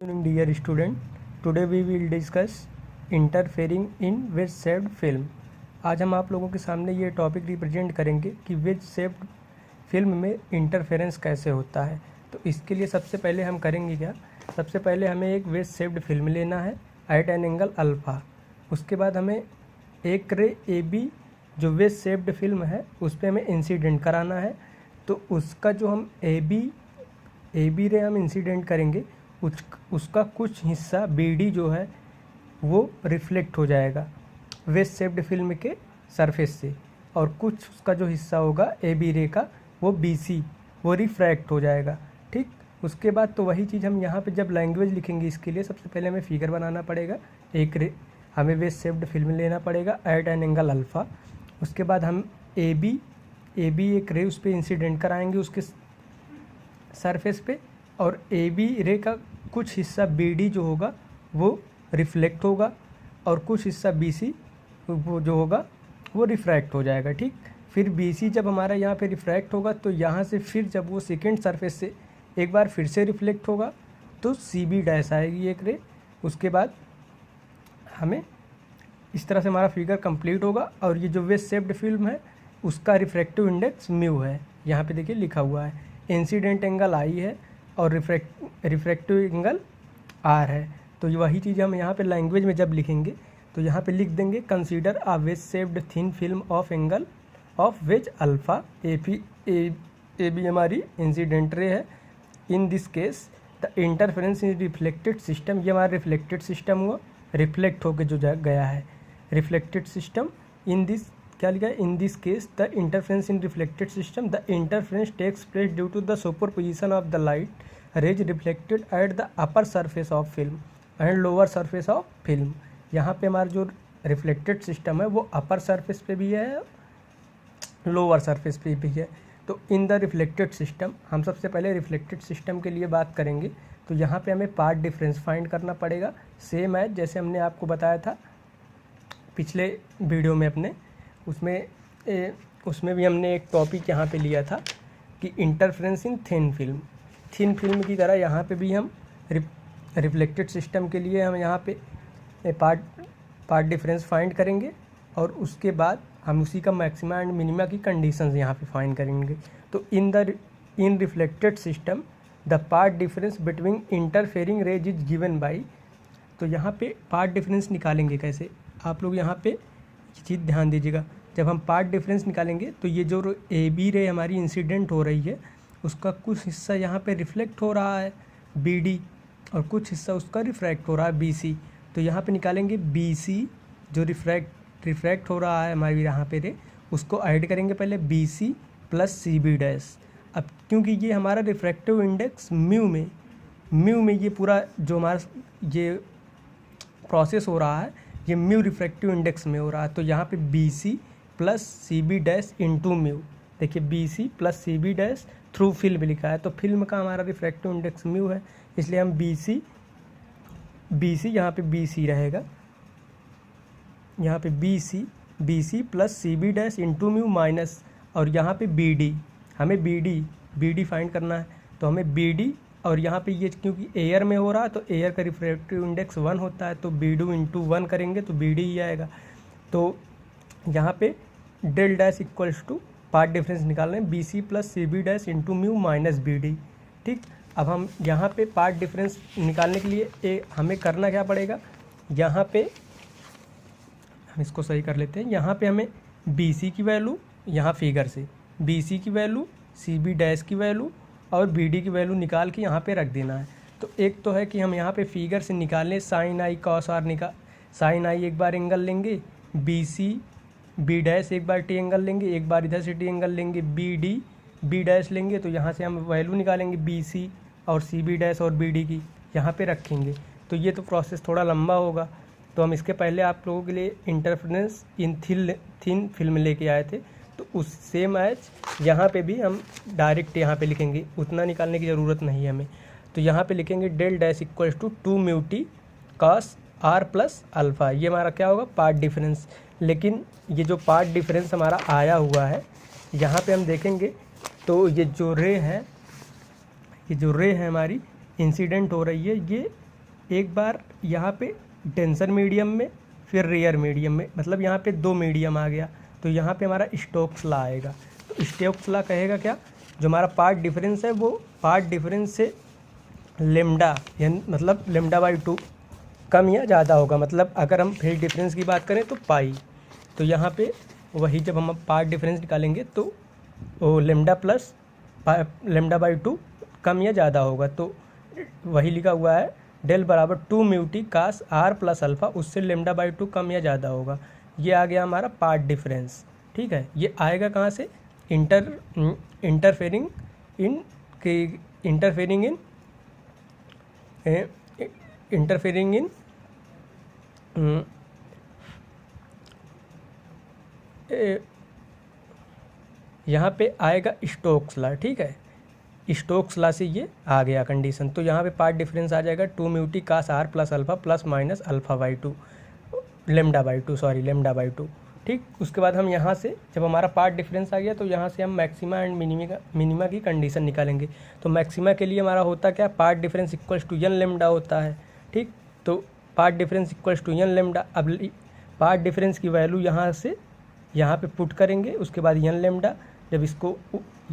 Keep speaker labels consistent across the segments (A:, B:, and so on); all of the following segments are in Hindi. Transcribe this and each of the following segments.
A: Morning dear student, today we will discuss interfering in wedge shaped film। आज हम आप लोगों के सामने ये टॉपिक रिप्रेजेंट करेंगे कि वेज शेप्ड फिल्म में इंटरफेरेंस कैसे होता है। तो इसके लिए सबसे पहले हम करेंगे क्या, सबसे पहले हमें एक वेज शेप्ड फिल्म लेना है एट एन एंगल अल्फ़ा। उसके बाद हमें एक रे ए बी जो वेज शेप्ड फिल्म है उस पर हमें इंसिडेंट कराना है। तो उसका जो हम ए बी रे हम इंसिडेंट करेंगे उसका कुछ हिस्सा बी डी जो है वो रिफ्लेक्ट हो जाएगा वेज शेप्ड फिल्म के सरफेस से, और कुछ उसका जो हिस्सा होगा ए बी रे का वो बी सी वो रिफ्रैक्ट हो जाएगा। ठीक, उसके बाद तो वही चीज़ हम यहाँ पे जब लैंग्वेज लिखेंगे इसके लिए सबसे पहले हमें फिगर बनाना पड़ेगा। एक रे हमें वेज शेप्ड फिल्म लेना पड़ेगा एट एन एंगल अल्फ़ा। उसके बाद हम ए बी एक रे उस पर इंसिडेंट कराएंगे उसके सरफेस पे, और ए बी रे का कुछ हिस्सा बी डी जो होगा वो रिफ्लेक्ट होगा और कुछ हिस्सा बी सी वो जो होगा वो रिफ्रैक्ट हो जाएगा। ठीक, फिर बी सी जब हमारा यहाँ पे रिफ्रैक्ट होगा तो यहाँ से फिर जब वो सेकेंड सरफेस से एक बार फिर से रिफ्लेक्ट होगा तो सी बी डैश आएगी एक रे। उसके बाद हमें इस तरह से हमारा फिगर कंप्लीट होगा। और ये जो वेज शेप्ड फिल्म है उसका रिफ्रैक्टिव इंडेक्स म्यू है, यहाँ पे देखिए लिखा हुआ है। इंसिडेंट एंगल आई है और रिफ्रैक्टिव एंगल आर है। तो वही चीज़ हम यहाँ पे लैंग्वेज में जब लिखेंगे तो यहाँ पे लिख देंगे consider a wedge shaped thin film of angle of wedge alpha A B हमारी इंसिडेंट रे है। In this case the interference in reflected system, ये हमारा रिफ्लेक्टेड सिस्टम हुआ, रिफ्लेक्ट होकर जो गया है रिफ्लेक्टेड सिस्टम। इन दिस क्या लिखा है, in this case the interference in reflected system, the interference takes place due to the superposition of the light rays reflected at the upper surface of film and lower surface of film. यहाँ पे हमारा जो रिफ्लेक्टेड सिस्टम है वो अपर सरफेस पे भी है लोअर सरफेस पे भी है। तो इन द रिफ्लेक्टेड सिस्टम, हम सबसे पहले रिफ्लेक्टेड सिस्टम के लिए बात करेंगे। तो यहाँ पे हमें पार्ट डिफरेंस फाइंड करना पड़ेगा, सेम है जैसे हमने आपको बताया था पिछले वीडियो में अपने, उसमें भी हमने एक टॉपिक यहाँ पे लिया था कि इंटरफेरेंस इन थिन फिल्म की तरह यहाँ पे भी हम रिफ्लेक्टेड सिस्टम के लिए हम यहाँ पे पार्ट डिफरेंस फाइंड करेंगे और उसके बाद हम उसी का मैक्सिमा एंड मिनिमा की कंडीशंस यहाँ पे फाइंड करेंगे। तो in reflected system the path difference between interfering rays is given by. तो यहाँ पे पार्ट डिफरेंस निकालेंगे कैसे, आप लोग यहाँ पे ये चीज़ ध्यान दीजिएगा। जब हम पार्ट डिफरेंस निकालेंगे तो ये जो ए बी रे हमारी इंसिडेंट हो रही है उसका कुछ हिस्सा यहाँ पे रिफ्लेक्ट हो रहा है बी डी और कुछ हिस्सा उसका रिफ्रैक्ट हो रहा है बी सी। तो यहाँ पे निकालेंगे बी सी जो रिफ्रैक्ट हो रहा है हमारी यहाँ पे रे, उसको ऐड करेंगे पहले B C plus C B dash. अब क्योंकि ये हमारा रिफ्रैक्टिव इंडेक्स म्यू में ये पूरा जो हमारा ये प्रोसेस हो रहा है ये म्यू रिफ्रैक्टिव इंडेक्स में हो रहा है। तो यहाँ पे B C plus C B dash into mu, देखिए B C plus C B dash through film लिखा है। तो फिल्म का हमारा रिफ्रैक्टिव इंडेक्स म्यू है, इसलिए हम बी सी यहाँ पे बी सी रहेगा, यहाँ पे B C plus C B dash into mu minus, और यहाँ पे बी डी, हमें बी डी फाइंड करना है। तो हमें बी डी, और यहाँ पे ये क्योंकि एयर में हो रहा है तो एयर का रिफ्रैक्टिव इंडेक्स 1 होता है, तो बी डू इंटू 1 करेंगे तो बी डी ही आएगा। तो यहाँ पे del dash equals to path difference निकालना है B C plus C B dash into mu minus B D. ठीक, अब हम यहाँ पे पार्ट डिफरेंस निकालने के लिए हमें करना क्या पड़ेगा, यहाँ पे हम इसको सही कर लेते हैं। यहाँ पे हमें बी सी की वैल्यू, यहाँ फिगर से बी सी की वैल्यू, सी बी डैश की वैल्यू और बी डी की वैल्यू निकाल के यहाँ पे रख देना है। तो एक तो है कि हम यहाँ पे फिगर से निकालें sine i cos r sine i एक बार एंगल लेंगे, बी सी बी डैश एक बार टी एंगल लेंगे, एक बार इधर से टी एंगल लेंगे, बी डी बी डैश लेंगे। तो यहाँ से हम वैल्यू निकालेंगे बी सी और सी बी डैश और बी डी की, यहाँ पे रखेंगे। तो ये तो प्रोसेस थोड़ा लंबा होगा, तो हम इसके पहले आप लोगों के लिए इंटरफेरेंस इन थिन फिल्म लेके आए थे। तो उस सेम एज यहाँ पे भी हम डायरेक्ट यहाँ पे लिखेंगे, उतना निकालने की ज़रूरत नहीं है हमें। तो यहाँ पे लिखेंगे del dash equals to 2 mu t cos r plus alpha, ये हमारा क्या होगा पार्ट डिफरेंस। लेकिन ये जो पार्ट डिफरेंस हमारा आया हुआ है यहाँ पे हम देखेंगे तो ये जो रे है हमारी इंसिडेंट हो रही है, ये एक बार यहाँ पे डेंसर मीडियम में, फिर रेयर मीडियम में, मतलब यहाँ पे 2 मीडियम आ गया, तो यहाँ पे हमारा स्टोक्स लॉ आएगा। तो स्टोक्स लॉ कहेगा क्या, जो हमारा पार्ट डिफरेंस है वो पार्ट डिफरेंस से लेमडा यानी मतलब λ/2 कम या ज़्यादा होगा। मतलब अगर हम फेज डिफरेंस की बात करें तो पाई, तो यहाँ पे वही जब हम पार्ट डिफरेंस निकालेंगे तो वो λ/2 कम या ज़्यादा होगा। तो वही लिखा हुआ है डेल बराबर 2 mu t cos r plus alpha, उससे λ/2 कम या ज़्यादा होगा। ये आ गया हमारा पार्ट डिफरेंस। ठीक है, ये आएगा कहाँ से, इंटरफेरिंग इन यहाँ पे आएगा स्टोक्स लॉ। ठीक है, स्टोक्स लॉ से ये आ गया कंडीशन। तो यहाँ पे पार्ट डिफरेंस आ जाएगा 2 mu t cos r plus alpha plus minus λ/2। ठीक, उसके बाद हम यहाँ से जब हमारा पार्ट डिफरेंस आ गया तो यहाँ से हम मैक्सिमा एंड मिनिमा की कंडीशन निकालेंगे। तो मैक्सिमा के लिए हमारा होता क्या, path difference equals to n lambda होता है। ठीक, तो path difference equals to n lambda. अब पार्ट डिफरेंस की वैल्यू यहाँ से यहाँ पे पुट करेंगे, उसके बाद n लेमडा। जब इसको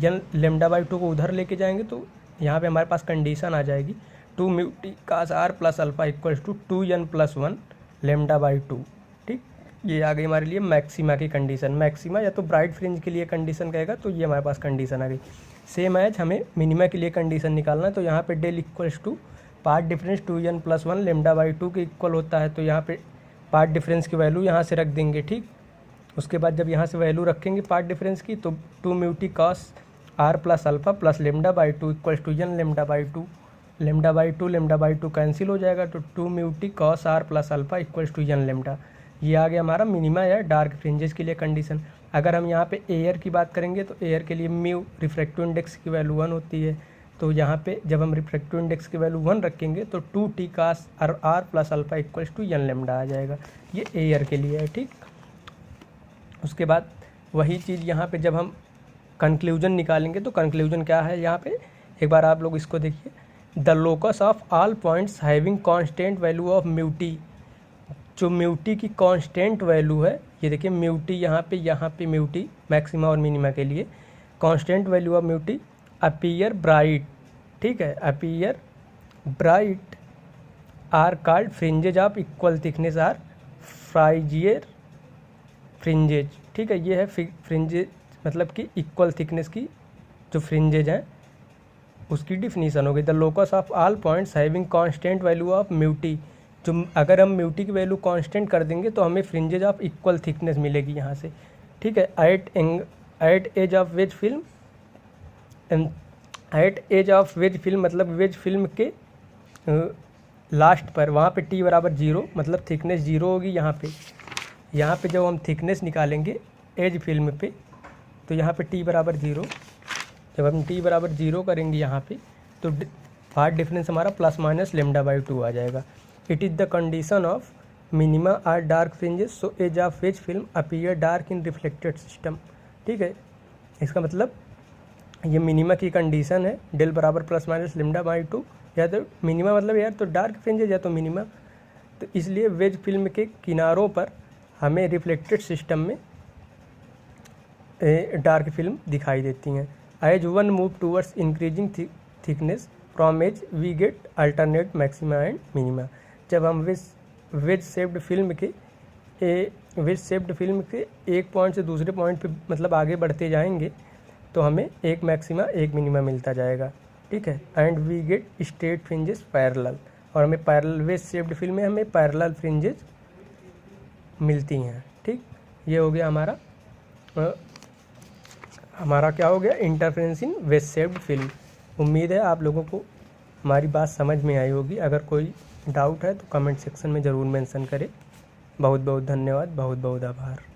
A: n λ/2 को उधर लेके जाएंगे तो यहाँ पे हमारे पास कंडीशन आ जाएगी 2 mu t cos r plus alpha equals to 2n + 1 λ/2। ठीक, ये आ गई हमारे लिए मैक्सिमा की कंडीशन। मैक्सिमा या तो ब्राइट फ्रिंज के लिए कंडीशन कहेगा, तो ये हमारे पास कंडीशन आ गई। सेम एज हमें मिनिमा के लिए कंडीशन निकालना है, तो यहाँ पे del equals to path difference 2n + 1 λ/2 के इक्वल होता है। तो यहाँ पे पार्ट डिफरेंस की वैल्यू यहाँ से रख देंगे। ठीक, उसके बाद जब यहाँ से वैल्यू रखेंगे पार्ट डिफरेंस की, तो 2 mu t cos r plus alpha plus λ/2 equals to n λ/2। λ/2 cancel हो जाएगा, तो 2 mu t cos r plus alpha equals to n lambda. ये आ गया हमारा मिनिमा या डार्क फ्रिंजेस के लिए कंडीशन। अगर हम यहाँ पे एयर की बात करेंगे तो एयर के लिए म्यू रिफ्रैक्टिव इंडेक्स की वैल्यू 1 होती है। तो यहाँ पे जब हम रिफ्रैक्टिव इंडेक्स की वैल्यू 1 रखेंगे तो 2 t cos r plus alpha equals to n lambda आ जाएगा। ये एयर के लिए है। ठीक, उसके बाद वही चीज़ यहाँ पे जब हम कंक्लूजन निकालेंगे तो कंक्लूजन क्या है, यहाँ पे एक बार आप लोग इसको देखिए। The locus of all points having constant value of mu t, जो म्यू टी की कांस्टेंट वैल्यू है, ये देखिए म्यू टी यहाँ पे म्यू टी मैक्सिमा और मिनिमा के लिए constant value of mu t appear bright. ठीक है, appear bright are called fringes of equal thickness are Fizeau fringes. ठीक है, ये है फ्रिंजेज मतलब कि इक्वल थिकनेस की जो फ्रिंजेज हैं उसकी डिफिनीसन हो गई। The locus of all points having constant value of mu t, जो अगर हम म्यू टी की वैल्यू कांस्टेंट कर देंगे तो हमें फ्रिंजेज ऑफ इक्वल थिकनेस मिलेगी यहाँ से। ठीक है, at edge of wedge film, at edge of wedge film मतलब वेज फिल्म के लास्ट पर, वहाँ पे टी बराबर 0 मतलब थिकनेस 0 होगी। यहाँ पे जब हम थिकनेस निकालेंगे एज फिल्म पे तो यहाँ पे टी बराबर 0, जब हम टी बराबर 0 करेंगे यहाँ पे तो पार्ट डिफरेंस हमारा प्लस माइनस λ/2 आ जाएगा। It is the condition of minima or dark fringes so edge of wedge film appear dark in reflected system. ठीक है, इसका मतलब ये मिनिमा की कंडीशन है, डेल बराबर प्लस माइनस λ/2, या तो मिनिमा मतलब यार तो डार्क फ्रिंजेस या तो मिनिमा। तो इसलिए वेज फिल्म के किनारों पर हमें रिफ्लेक्टेड सिस्टम में डार्क फिल्म दिखाई देती हैं। As one move towards increasing thickness from edge we get alternate maxima and minima. जब हम वेज शेप्ड फिल्म के एक पॉइंट से दूसरे पॉइंट पे मतलब आगे बढ़ते जाएंगे तो हमें एक मैक्सिमा एक मिनिमा मिलता जाएगा। ठीक है, and we get straight fringes parallel, और हमें पैरेलल वेज शेप्ड फिल्म में हमें पैरेलल फ्रिंजेस मिलती हैं। ठीक, ये हो गया हमारा क्या हो गया, इंटरफेरेंस इन वेज शेप्ड फिल्म। उम्मीद है आप लोगों को हमारी बात समझ में आई होगी। अगर कोई डाउट है तो कमेंट सेक्शन में ज़रूर मेंशन करें। बहुत बहुत धन्यवाद, बहुत बहुत आभार।